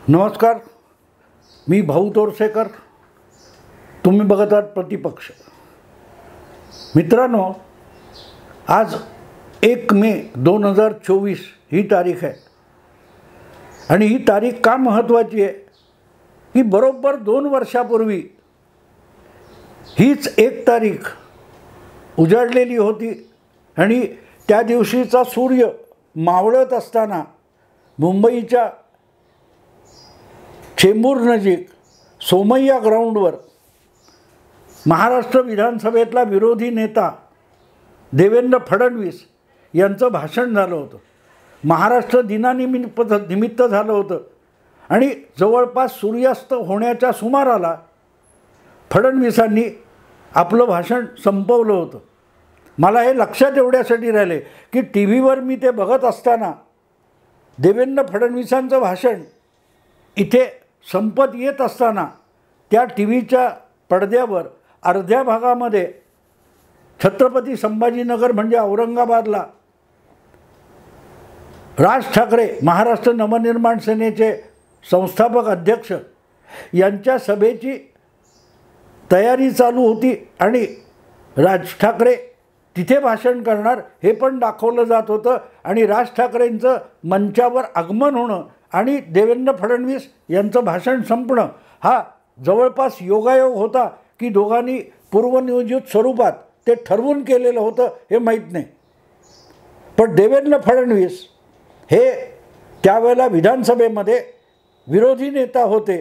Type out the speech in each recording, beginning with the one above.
नमस्कार, मी भाऊ तोरसेकर. तुम्ही बघत आहात प्रतिपक्ष. मित्रांनो, आज 1 मे 2024 ही तारीख आहे आणि ही तारीख का महत्त्वाची आहे की बरोबर 2 वर्षापूर्वी हीच 1 तारीख उजाडलेली होती आणि त्या दिवशीचा सूर्य मावळत असताना मुंबईच्या चेंबूर नजीक सोमय्या ग्राउंडवर महाराष्ट्र विधानसभेतला विरोधी नेता देवेंद्र फडणवीस यांचं भाषण झालं होतं. महाराष्ट्र दिनानिमित्त झालं होतं आणि जवळपास सूर्यास्त होण्याच्या सुमाराला फडणवीसांनी आपलं भाषण संपवलं होतं. मला हे लक्षात एवढ्यासाठी राहिले की टी व्हीवर मी ते बघत असताना देवेंद्र फडणवीसांचं भाषण इथे संपत येत असताना त्या टी व्हीच्या पडद्यावर अर्ध्या भागामध्ये छत्रपती संभाजीनगर म्हणजे औरंगाबादला राज ठाकरे महाराष्ट्र नवनिर्माण सेनेचे संस्थापक अध्यक्ष यांच्या सभेची तयारी चालू होती आणि राज ठाकरे तिथे भाषण करणार हे पण दाखवलं जात होतं आणि राज ठाकरेंचं मंचावर आगमन होणं आणि देवेंद्र फडणवीस यांचं भाषण संपणं हा जवळपास योगायोग होता की दोघांनी पूर्वनियोजित स्वरूपात ते ठरवून केलेलं होतं हे माहीत नाही. पण देवेंद्र फडणवीस हे त्यावेळेला विधानसभेमध्ये विरोधी नेता होते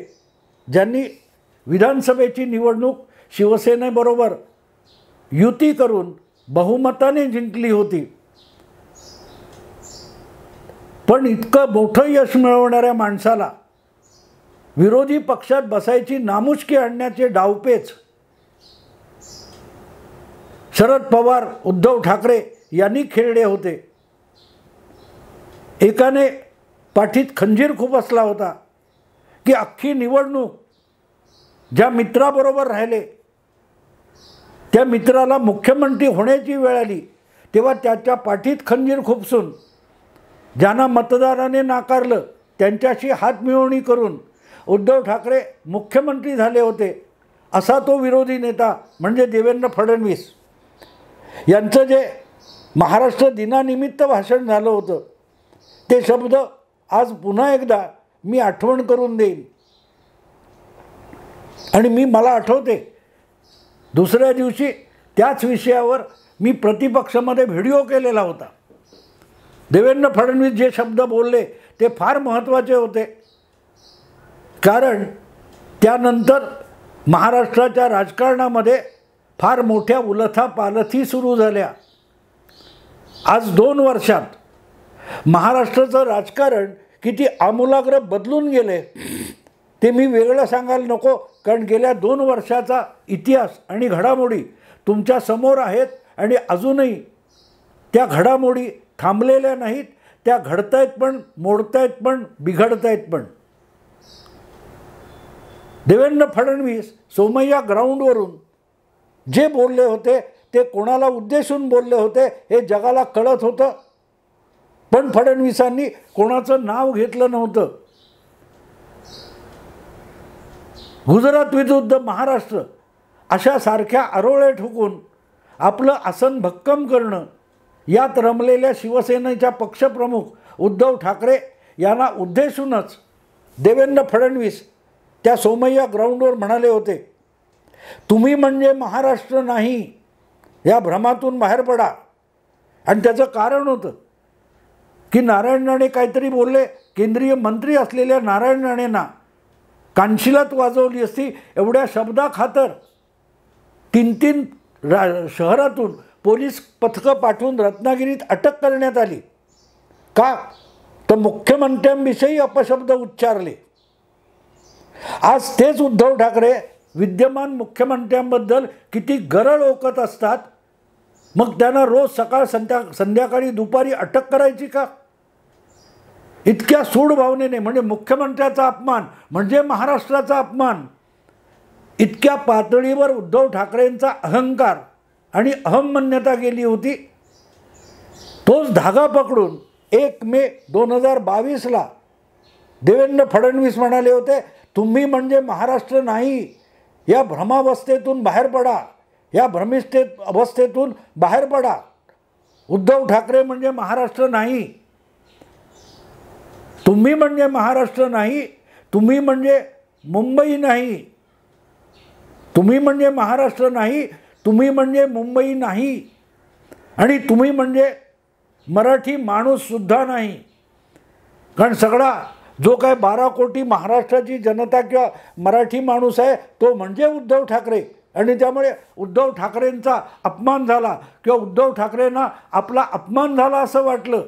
ज्यांनी विधानसभेची निवडणूक शिवसेनेबरोबर युती करून बहुमताने जिंकली होती. पण इतकं मोठं यश मिळवणाऱ्या माणसाला विरोधी पक्षात बसायची नामुष्की आणण्याचे डावपेच शरद पवार उद्धव ठाकरे यांनी खेळले होते. एकाने पाठीत खंजीर खुपसला होता की अख्खी निवडणूक ज्या मित्राबरोबर राहिले त्या मित्राला मुख्यमंत्री होण्याची वेळ आली तेव्हा त्याच्या पाठीत खंजीर खुपसून ज्यांना मतदाराने नाकारलं त्यांच्याशी हातमिळवणी करून उद्धव ठाकरे मुख्यमंत्री झाले होते असा तो विरोधी नेता म्हणजे देवेंद्र फडणवीस यांचं जे महाराष्ट्र दिनानिमित्त भाषण झालं होतं ते शब्द आज पुन्हा एकदा मी आठवण करून देईन. आणि मला आठवते दुसऱ्या दिवशी त्याच विषयावर मी प्रतिपक्षामध्ये व्हिडिओ केलेला होता. देवेंद्र फडणवीस जे शब्द बोलले ते फार महत्त्वाचे होते कारण त्यानंतर महाराष्ट्राच्या राजकारणामध्ये फार मोठ्या उलथापालथी सुरू झाल्या. आज 2 वर्षात महाराष्ट्राचं राजकारण किती आमूलाग्र बदलून गेले ते मी वेगळं सांगायला नको कारण गेल्या 2 वर्षाचा इतिहास आणि घडामोडी तुमच्या समोर आहेत आणि अजूनही त्या घडामोडी थांबलेल्या नाहीत. त्या घडतायत पण, मोडतायत पण, बिघडतायत पण. देवेंद्र फडणवीस सोमय्या ग्राउंडवरून जे बोलले होते ते कोणाला उद्देशून बोलले होते हे जगाला कळत होतं. पण फडणवीसांनी कोणाचं नाव घेतलं नव्हतं. गुजरात विरुद्ध महाराष्ट्र अशा सारख्या आरोळे ठोकून आपलं आसन भक्कम करणं यात रमलेल्या शिवसेनेच्या पक्षप्रमुख उद्धव ठाकरे यांना उद्देशूनच देवेंद्र फडणवीस त्या सोमय्या ग्राउंडवर म्हणाले होते, तुम्ही म्हणजे महाराष्ट्र नाही या भ्रमातून बाहेर पडा. आणि त्याचं कारण होतं की नारायण राणे काहीतरी बोलले. केंद्रीय मंत्री असलेल्या नारायण राणेंना कानशिलात वाजवली असती एवढ्या शब्दाखातर 3 शहरातून पोलीस पथकं पाठवून रत्नागिरीत अटक करण्यात आली. का तर मुख्यमंत्र्यांविषयी अपशब्द उच्चारले. आज तेच उद्धव ठाकरे विद्यमान मुख्यमंत्र्यांबद्दल किती गरळ ओकत असतात. मग त्यांना रोज सकाळ संध्याकाळी दुपारी अटक करायची का? इतक्या सूड भावनेने म्हणजे मुख्यमंत्र्याचा अपमान म्हणजे महाराष्ट्राचा अपमान इतक्या पातळीवर उद्धव ठाकरेंचा अहंकार आणि अहममान्यता गेली होती. तोच धागा पकडून 1 मे 2022ला देवेंद्र फडणवीस म्हणाले होते, तुम्ही म्हणजे महाराष्ट्र नाही, या भ्रमावस्थेतून बाहेर पडा, या भ्रमिष्ठेत अवस्थेतून बाहेर पडा. उद्धव ठाकरे म्हणजे महाराष्ट्र नाही, तुम्ही म्हणजे महाराष्ट्र नाही, तुम्ही म्हणजे मुंबई नाही, तुम्ही म्हणजे महाराष्ट्र नाही, तुम्ही म्हणजे मुंबई नाही, आणि तुम्ही म्हणजे मराठी माणूससुद्धा नाही. कारण सगळा जो काय 12 कोटी महाराष्ट्राची जनता किंवा मराठी माणूस आहे तो म्हणजे उद्धव ठाकरे. आणि त्यामुळे उद्धव ठाकरेंचा अपमान झाला किंवा उद्धव ठाकरेंना आपला अपमान झाला असं वाटलं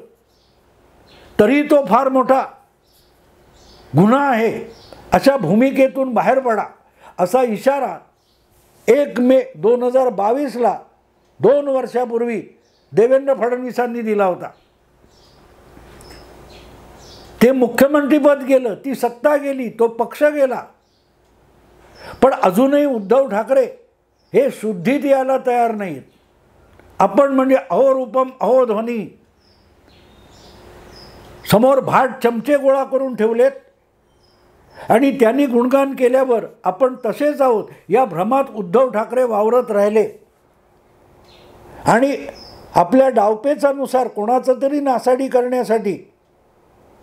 तरी तो फार मोठा गुन्हा आहे. अशा भूमिकेतून बाहेर पडा असा इशारा 1 मे 2022ला 2 वर्षापूर्वी देवेंद्र फडणवीसांनी दिला होता. ते मुख्यमंत्रीपद गेलं, ती सत्ता गेली, तो पक्ष गेला, पण अजूनही उद्धव ठाकरे हे शुद्धीत यायला तयार नाहीत. आपण म्हणजे अहोरूपम अहोध्वनी, समोर भाट चमचे गोळा करून ठेवलेत आणि त्यांनी गुणगान केल्यावर आपण तसेच आहोत या भ्रमात उद्धव ठाकरे वावरत राहिले. आणि आपल्या डावपेचानुसार कोणाचं तरी नासाडी करण्यासाठी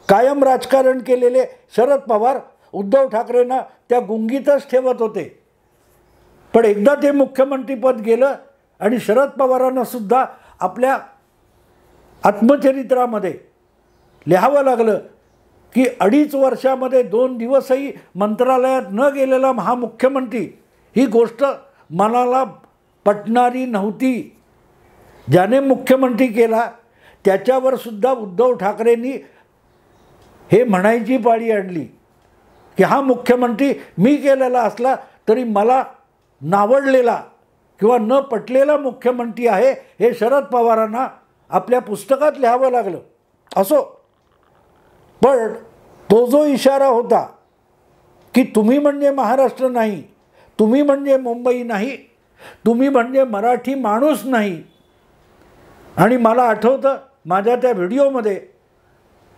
कायम राजकारण केलेले शरद पवार उद्धव ठाकरेंना त्या गुंगीतच ठेवत होते. पण एकदा ते मुख्यमंत्रीपद गेलं आणि शरद पवारांना सुद्धा आपल्या आत्मचरित्रामध्ये लिहावं लागलं की 2.5 वर्षामध्ये 2 दिवसही मंत्रालयात न गेलेला महामुख्यमंत्री ही गोष्ट मनाला पटणारी नव्हती. ज्याने मुख्यमंत्री केला त्याच्यावर सुद्धा उद्धव ठाकरेंनी हे म्हणायची पाळी आणली की हा मुख्यमंत्री मी केलेला असला तरी मला नावडलेला किंवा न पटलेला मुख्यमंत्री आहे हे शरद पवारांना आपल्या पुस्तकात लिहावं लागलं. असो, पण तो जो इशारा होता की तुम्ही म्हणजे महाराष्ट्र नाही, तुम्ही म्हणजे मुंबई नाही, तुम्ही म्हणजे मराठी माणूस नाही. आणि मला आठवतं माझ्या त्या व्हिडिओमध्ये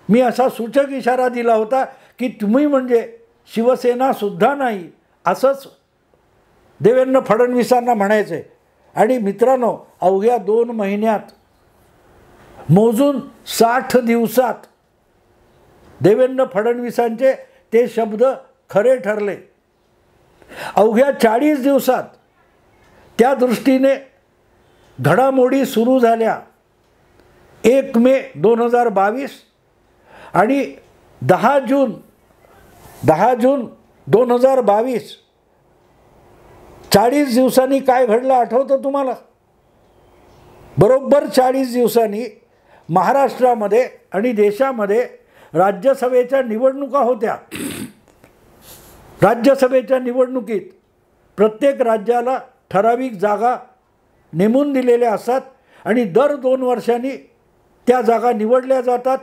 मी असा सूचक इशारा दिला होता की तुम्ही म्हणजे शिवसेनासुद्धा नाही, असंच देवेंद्र फडणवीसांना म्हणायचे. आणि मित्रांनो, अवघ्या 2 महिन्यात मोजून 60 दिवसात देवेंद्र फडणवीसांचे ते शब्द खरे ठरले. अवघ्या 40 दिवसात त्या दृष्टीने घडामोडी सुरू झाल्या. 1 मे 2022 आणि 10 जून 2022 40 दिवसांनी काय घडलं आठवतं तुम्हाला? बरोबर 40 दिवसांनी महाराष्ट्रामध्ये आणि देशामध्ये राज्यसभेच्या निवडणुका होत्या. राज्यसभेच्या निवडणुकीत प्रत्येक राज्याला ठराविक जागा नेमून दिलेल्या असतात आणि दर 2 वर्षांनी त्या जागा निवडल्या जातात.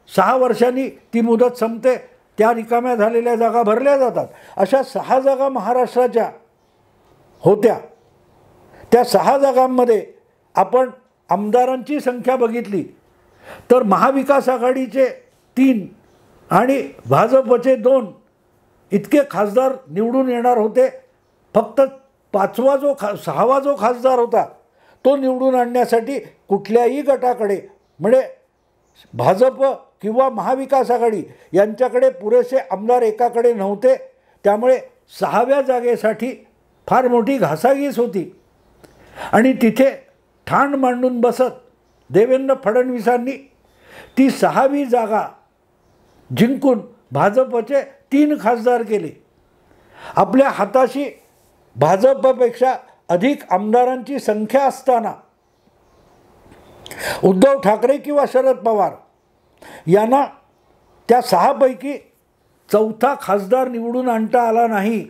6 वर्षांनी ती मुदत संपते, त्या रिकाम्या झालेल्या जागा भरल्या जातात. अशा 6 जागा महाराष्ट्राच्या होत्या. त्या 6 जागांमध्ये आपण आमदारांची संख्या बघितली तर महाविकास आघाडीचे 3 आणि भाजपचे 2 इतके खासदार निवडून येणार होते. फक्त 6वा जो खासदार होता तो निवडून आणण्यासाठी कुठल्याही गटाकडे म्हणजे भाजप किंवा महाविकास आघाडी यांच्याकडे पुरेसे आमदार एकाकडे नव्हते. त्यामुळे 6व्या जागेसाठी फार मोठी घासाघीस होती. आणि तिथे ठाण मांडून बसत देवेंद्र फडणवीसांनी ती 6वी जागा जिंकून भाजपचे 3 खासदार केले. आपल्या हाताशी भाजपपेक्षा अधिक आमदारांची संख्या असताना उद्धव ठाकरे किंवा शरद पवार यांना त्या 6 पैकी 4था खासदार निवडून आणता आला नाही.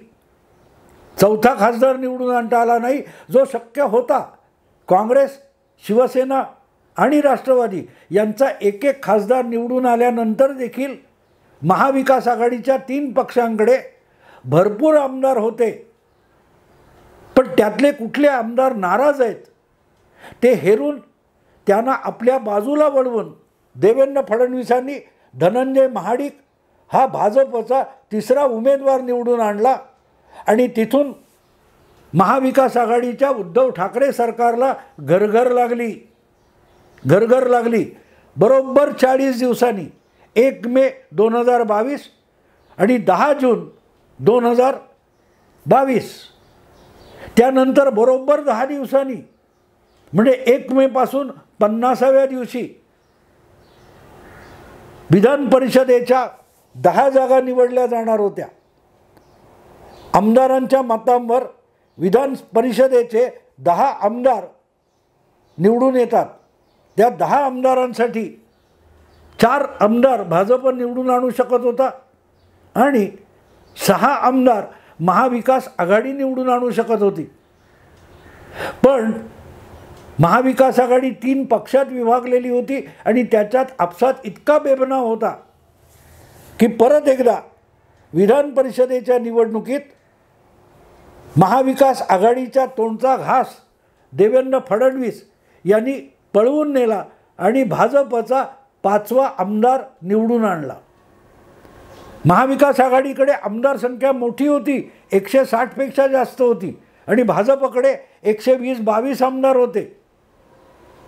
4था खासदार निवडून आणता आला नाही जो शक्य होता. काँग्रेस, शिवसेना आणि राष्ट्रवादी यांचा एक खासदार निवडून आल्यानंतर देखील महाविकास आघाडीच्या 3 पक्षांकडे भरपूर आमदार होते. पण त्यातले कुठले आमदार नाराज आहेत ते हेरून त्यांना आपल्या बाजूला वळवून देवेंद्र फडणवीसांनी धनंजय महाडिक हा भाजपचा तिसरा उमेदवार निवडून आणला आणि तिथून महाविकास आघाडीच्या उद्धव ठाकरे सरकारला घरघर लागली. बरोबर 40 दिवसांनी 1 मे 2022 आणि 10 जून 2022 त्यानंतर बरोबर 10 दिवसांनी म्हणजे 1 मे पासून 50व्या दिवशी विधान परिषदेच्या 10 जागा निवडल्या जाणार होत्या. आमदारांच्या मतांवर विधान परिषदेचे 10 आमदार निवडून येतात. त्या 10 आमदारांसाठी 4 आमदार भाजप निवडून आणू शकत होता आणि 6 आमदार महाविकास आघाडी निवडून आणू शकत होती. पण महाविकास आघाडी 3 पक्षात विभागलेली होती आणि त्याच्यात आपसात इतका बेबनाव होता की परत एकदा विधान परिषदेच्या निवडणुकीत महाविकास आघाडीच्या तोंडचा घास देवेंद्र फडणवीस यांनी पळवून नेला आणि भाजपचा 5वा आमदार निवडून आणला. महाविकास आघाडीकडे आमदार संख्या मोठी होती, 160 पेक्षा जास्त होती आणि भाजपकडे 120-22 आमदार होते.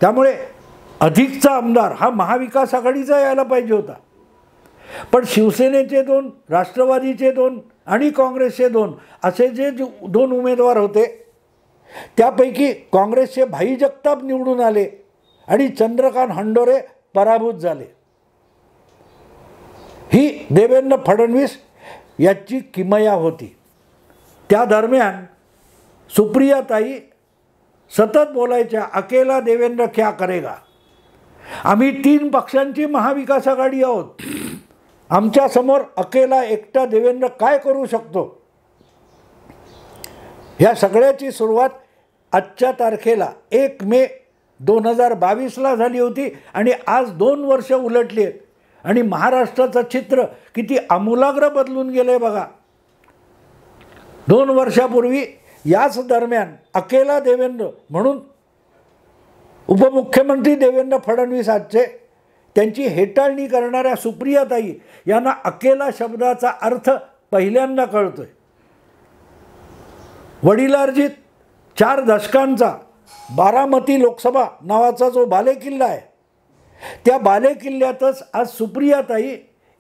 त्यामुळे अधिकचा आमदार हा महाविकास आघाडीचा यायला पाहिजे होता. पण शिवसेनेचे 2, राष्ट्रवादीचे 2 आणि काँग्रेसचे 2 असे जे 2 उमेदवार होते त्यापैकी काँग्रेसचे भाई जगताप निवडून आले आणि चंद्रकांत हंडोरे पराभूत झाले. ही देवेंद्र फडणवीस याची किमया होती. त्या दरम्यान सुप्रियाताई सतत बोलायच्या, अकेला देवेंद्र क्या करेगा. आम्ही 3 पक्षांची महाविकास आघाडी आहोत, आमच्यासमोर अकेला एकटा देवेंद्र काय करू शकतो. या सगळ्याची सुरुवात आजच्या तारखेला 1 मे 2022ला झाली होती आणि आज 2 वर्ष उलटली आहेत आणि महाराष्ट्राचं चित्र किती आमूलाग्र बदलून गेलं आहे बघा. 2 वर्षापूर्वी याच दरम्यान अकेला देवेंद्र म्हणून उपमुख्यमंत्री देवेंद्र फडणवीस आजचे त्यांची हेटाळणी करणाऱ्या सुप्रियाताई यांना अकेला शब्दाचा अर्थ पहिल्यांदा कळतोय. वडिलार्जित 4 दशकांचा बारामती लोकसभा नावाचा जो बालेकिल्ला आहे त्या बालेकिल्ल्यातच आज सुप्रियाताई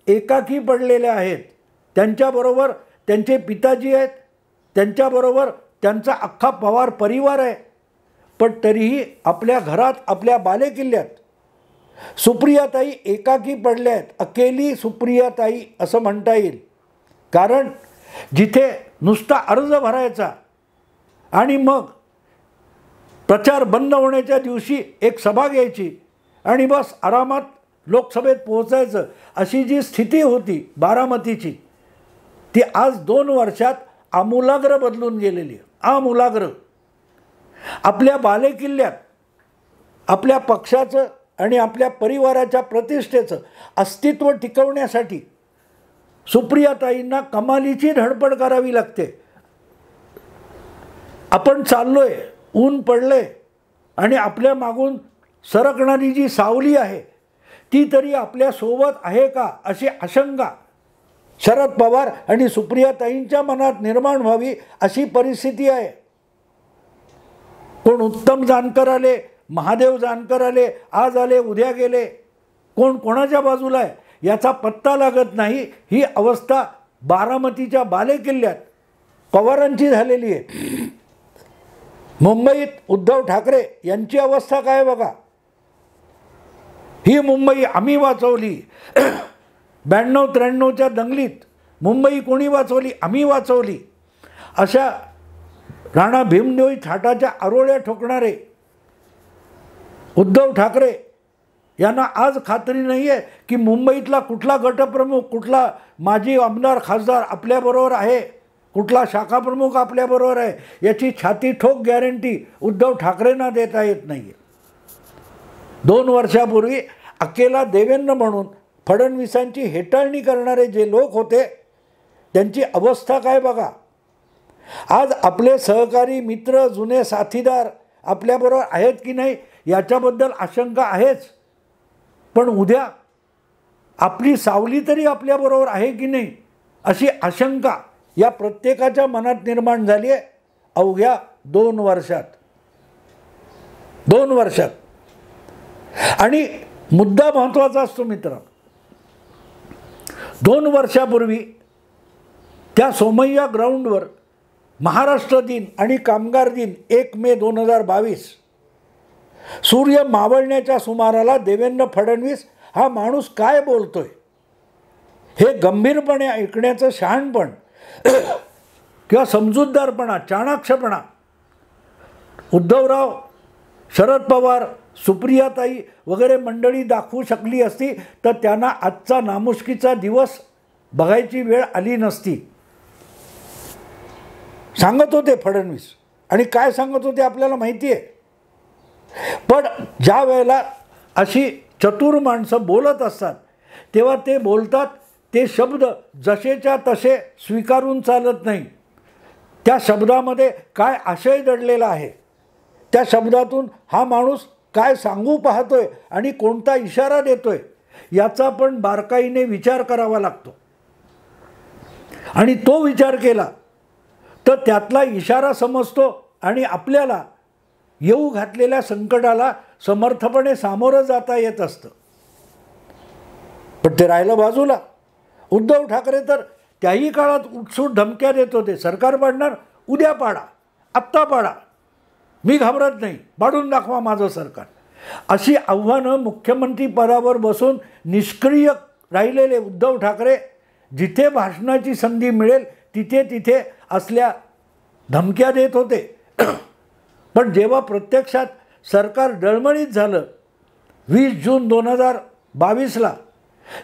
एकाकी पडलेल्या आहेत. त्यांच्याबरोबर त्यांचे पिताजी आहेत, त्यांच्याबरोबर त्यांचा अख्खा पवार परिवार आहे. पण तरीही आपल्या घरात आपल्या बालेकिल्ल्यात सुप्रियाताई एकाकी पडल्या आहेत. अकेली सुप्रियाताई असं म्हणता येईल. कारण जिथे नुसता अर्ज भरायचा आणि मग प्रचार बंद होण्याच्या दिवशी एक सभा घ्यायची आणि बस आरामात लोकसभेत पोहोचायचं अशी जी स्थिती होती बारामतीची ती आज 2 वर्षात आमूलाग्र बदलून गेलेली आहे. आमूलाग्र. आपल्या बालेकिल्ल्यात आपल्या पक्षाचं आणि आपल्या परिवाराच्या प्रतिष्ठेचं अस्तित्व टिकवण्यासाठी सुप्रियाताईंना कमालीची धडपड करावी लागते. आपण चाललोय, ऊन पडले आणि आपल्या मागून सरकणारी जी सावली आहे ती तरी आपल्यासोबत आहे का अशी आशंका शरद पवार आणि सुप्रियाताईंच्या मनात निर्माण व्हावी अशी परिस्थिती आहे. कोण उत्तम जानकर आले, महादेव जानकर आले, आज आले उद्या गेले, कोण कोणाच्या बाजूला आहे याचा पत्ता लागत नाही. ही अवस्था बारामतीच्या बालेकिल्ल्यात पवारांची झालेली आहे. मुंबईत उद्धव ठाकरे यांची अवस्था काय बघा. ही मुंबई आम्ही वाचवली. 92-93च्या दंगलीत मुंबई कोणी वाचवली? आम्ही वाचवली. अशा राणा भीमदेव थाटाच्या आरोळ्या ठोकणारे उद्धव ठाकरे यांना आज खात्री नाही आहे की मुंबईतला कुठला गटप्रमुख, कुठला माजी आमदार खासदार आपल्याबरोबर आहे, कुठला शाखाप्रमुख आपल्याबरोबर आहे याची छाती ठोक गॅरंटी उद्धव ठाकरेंना देता येत नाही आहे. 2 वर्षापूर्वी अकेला देवेंद्र म्हणून फडणवीसांची हेटाळणी करणारे जे लोक होते त्यांची अवस्था काय बघा. आज आपले सहकारी मित्र, जुने साथीदार आपल्याबरोबर आहेत की नाही याच्याबद्दल आशंका आहेच. पण उद्या आपली सावली तरी आपल्याबरोबर आहे की नाही अशी आशंका या प्रत्येकाच्या मनात निर्माण झाली आहे अवघ्या 2 वर्षात. 2 वर्षात. आणि मुद्दा महत्त्वाचा असतो मित्र. 2 वर्षापूर्वी त्या सोमय्या ग्राउंडवर महाराष्ट्र दिन आणि कामगार दिन 1 मे 2022 सूर्य मावळण्याच्या सुमाराला देवेंद्र फडणवीस हा माणूस काय बोलतोय हे गंभीरपणे ऐकण्याचं शहाणपण किंवा समजूतदारपणा, चाणाक्षपणा उद्धवराव, शरद पवार, सुप्रियाताई वगैरे मंडळी दाखवू शकली असती तर त्यांना आजचा नामुष्कीचा दिवस बघायची वेळ आली नसती. सांगत होते फडणवीस आणि काय सांगत होते आपल्याला माहिती आहे. पण ज्या वेळेला अशी चतुर माणसं बोलत असतात तेव्हा ते बोलतात ते शब्द जसेच्या तसे स्वीकारून चालत नाही. त्या शब्दामध्ये काय आशय दडलेला आहे, त्या शब्दातून हा माणूस काय सांगू पाहतोय आणि कोणता इशारा देतोय याचा पण बारकाईने विचार करावा लागतो. आणि तो विचार केला तर त्यातला इशारा समजतो आणि आपल्याला येऊ घातलेल्या संकटाला समर्थपणे सामोरं जाता येत असतं. पण ते राहिलं बाजूला. उद्धव ठाकरे तर त्याही काळात उठसूट धमक्या देत होते, सरकार पाडणार, उद्या पाडा, आत्ता पाडा, मी घाबरत नाही, पाडून दाखवा माझं सरकार. अशी आव्हानं मुख्यमंत्री पदावर बसून निष्क्रिय राहिलेले उद्धव ठाकरे जिथे भाषणाची संधी मिळेल तिथे तिथे असल्या धमक्या देत होते. पण जेव्हा प्रत्यक्षात सरकार डळमळीत झालं 20 जून 2022ला,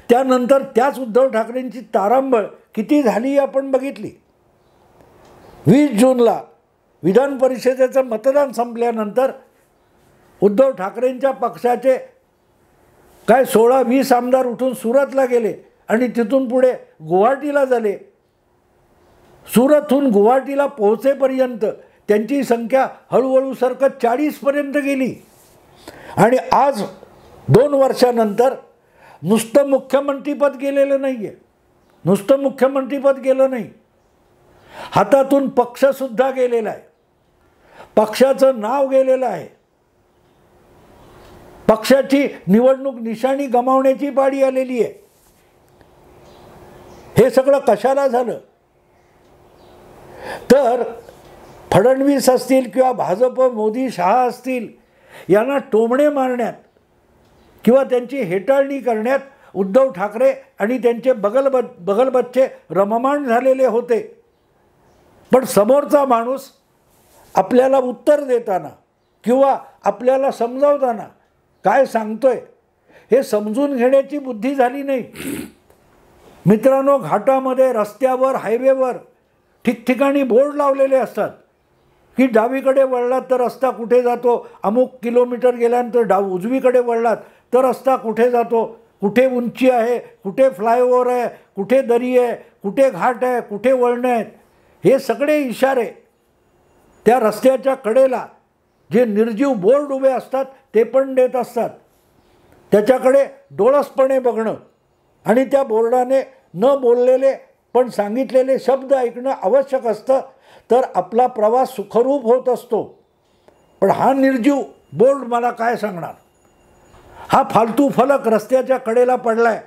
त्यानंतर त्याच उद्धव ठाकरेंची तारांबळ किती झाली आपण बघितली. 20 जूनला विधान परिषदेचं मतदान संपल्यानंतर उद्धव ठाकरेंच्या पक्षाचे काय 16-20 आमदार उठून सुरतला गेले आणि तिथून पुढे गुवाहाटीला झाले. सुरतहून गुवाहाटीला पोहोचेपर्यंत त्यांची संख्या हळूहळू सरकत 40पर्यंत गेली. आणि आज 2 वर्षानंतर नुसतं मुख्यमंत्रीपद गेलेलं नाही आहे, नुसतं मुख्यमंत्रीपद गेलं नाही, हातातून पक्षसुद्धा गेलेला आहे, पक्षाचं नाव गेलेलं आहे, पक्षाची निवडणूक निशाणी गमावण्याची पाळी आलेली आहे. हे सगळं कशाला झालं तर फडणवीस असतील किंवा भाजप, मोदी, शहा असतील यांना टोमणे मारण्यात किंवा त्यांची हेटाळणी करण्यात उद्धव ठाकरे आणि त्यांचे बगलबच्चे रममाण झालेले होते. पण समोरचा माणूस आपल्याला उत्तर देताना किंवा आपल्याला समजावताना काय सांगतोय हे समजून घेण्याची बुद्धी झाली नाही. मित्रांनो, घाटामध्ये, रस्त्यावर, हायवेवर ठिकठिकाणी बोर्ड लावलेले असतात की डावीकडे वळलात तर रस्ता कुठे जातो, अमुक किलोमीटर गेल्यानंतर उजवीकडे वळलात तर रस्ता कुठे जातो, कुठे उंची आहे, कुठे फ्लायओव्हर आहे, कुठे दरी आहे, कुठे घाट आहे, कुठे वळणं आहेत. हे सगळे इशारे त्या रस्त्याच्या कडेला जे निर्जीव बोर्ड उभे असतात ते पण देत असतात. त्याच्याकडे डोळसपणे बघणं आणि त्या बोर्डाने न बोललेले पण सांगितलेले शब्द ऐकणं आवश्यक असतं तर आपला प्रवास सुखरूप होत असतो. पण हा निर्जीव बोर्ड मला काय सांगणार, हा फालतू फलक रस्त्याच्या कडेला पडलाय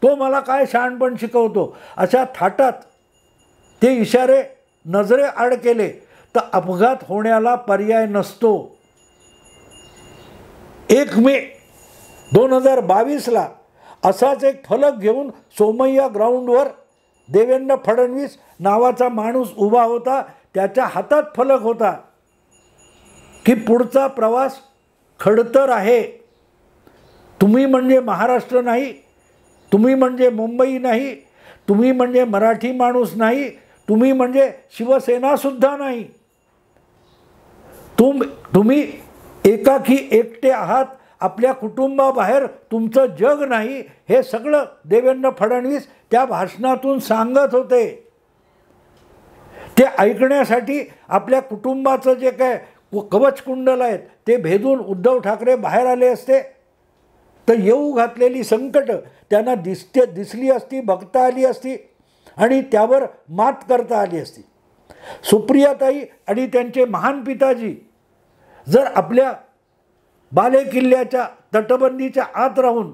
तो मला काय शहाणपण शिकवतो. अशा थाटात ते इशारे नजरे आड केले तर अपघात होण्याला पर्याय नसतो. 1 मे 2022ला असाच एक फलक घेऊन सोमय्या ग्राउंडवर देवेंद्र फडणवीस नावाचा माणूस उभा होता. त्याच्या हातात फलक होता की पुढचा प्रवास खडतर आहे, तुम्ही म्हणजे महाराष्ट्र नाही, तुम्ही म्हणजे मुंबई नाही, तुम्ही म्हणजे मराठी माणूस नाही, तुम्ही म्हणजे शिवसेनासुद्धा नाही, तुम्ही एकाकी एकटे आहात, आपल्या कुटुंबाबाहेर तुमचं जग नाही. हे सगळं देवेंद्र फडणवीस त्या भाषणातून सांगत होते. ते ऐकण्यासाठी आपल्या कुटुंबाचं जे काय कवचकुंडल आहेत ते भेदून उद्धव ठाकरे बाहेर आले असते तर येऊ घातलेली संकट त्यांना दिसली असती, बघता आली असती आणि त्यावर मात करता आली असती. सुप्रियाताई आणि त्यांचे महान पिताजी जर आपल्या बालेकिल्ल्याच्या तटबंदीच्या आत राहून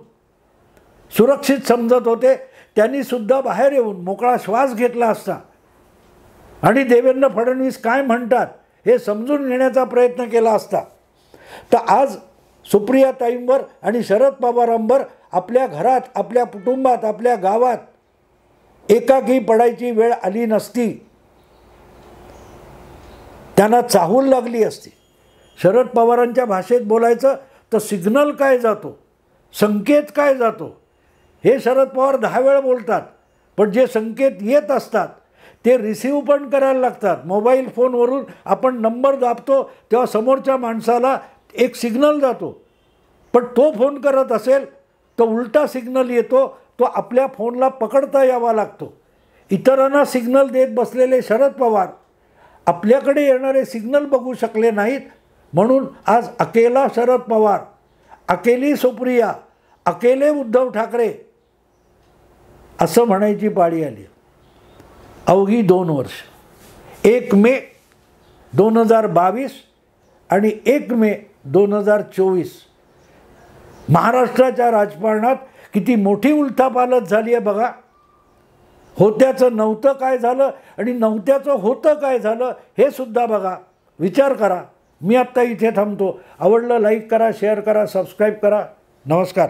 सुरक्षित समजत होते, त्यांनीसुद्धा बाहेर येऊन मोकळा श्वास घेतला असता आणि देवेंद्र फडणवीस काय म्हणतात हे समजून घेण्याचा प्रयत्न केला असता, तर आज सुप्रियाताईंवर आणि शरद पवारांवर आपल्या घरात, आपल्या कुटुंबात, आपल्या गावात एकाकी पडायची वेळ आली नसती. त्यांना चाहूल लागली असती. शरद पवारांच्या भाषेत बोलायचं तर सिग्नल काय जातो, संकेत काय जातो, हे शरद पवार 10 वेळा बोलतात, पण जे संकेत येत असतात ते रिसीव पण करायला लागतात. मोबाईल फोनवरून आपण नंबर दाबतो तेव्हा समोरच्या माणसाला एक सिग्नल जातो, पण तो फोन करत असेल तर उलटा सिग्नल येतो, तो आपल्या फोनला पकडता यावा लागतो. इतरांना सिग्नल देत बसलेले शरद पवार आपल्याकडे येणारे सिग्नल बघू शकले नाहीत, म्हणून आज अकेला शरद पवार, अकेली सुप्रिया, अकेले उद्धव ठाकरे असं म्हणायची पाळी आली. अवघी 2 वर्ष, 1 मे 2022 आणि 1 मे 2024 महाराष्ट्राच्या राजकारणात किती मोठी उलथापालथ झाली आहे बघा. होत्याचं नव्हतं काय झालं आणि नव्हत्याचं होतं काय झालं हे सुद्धा बघा, विचार करा. मी आत्ता इथे थांबतो. आवडलं लाईक करा, शेअर करा, सबस्क्राईब करा. नमस्कार.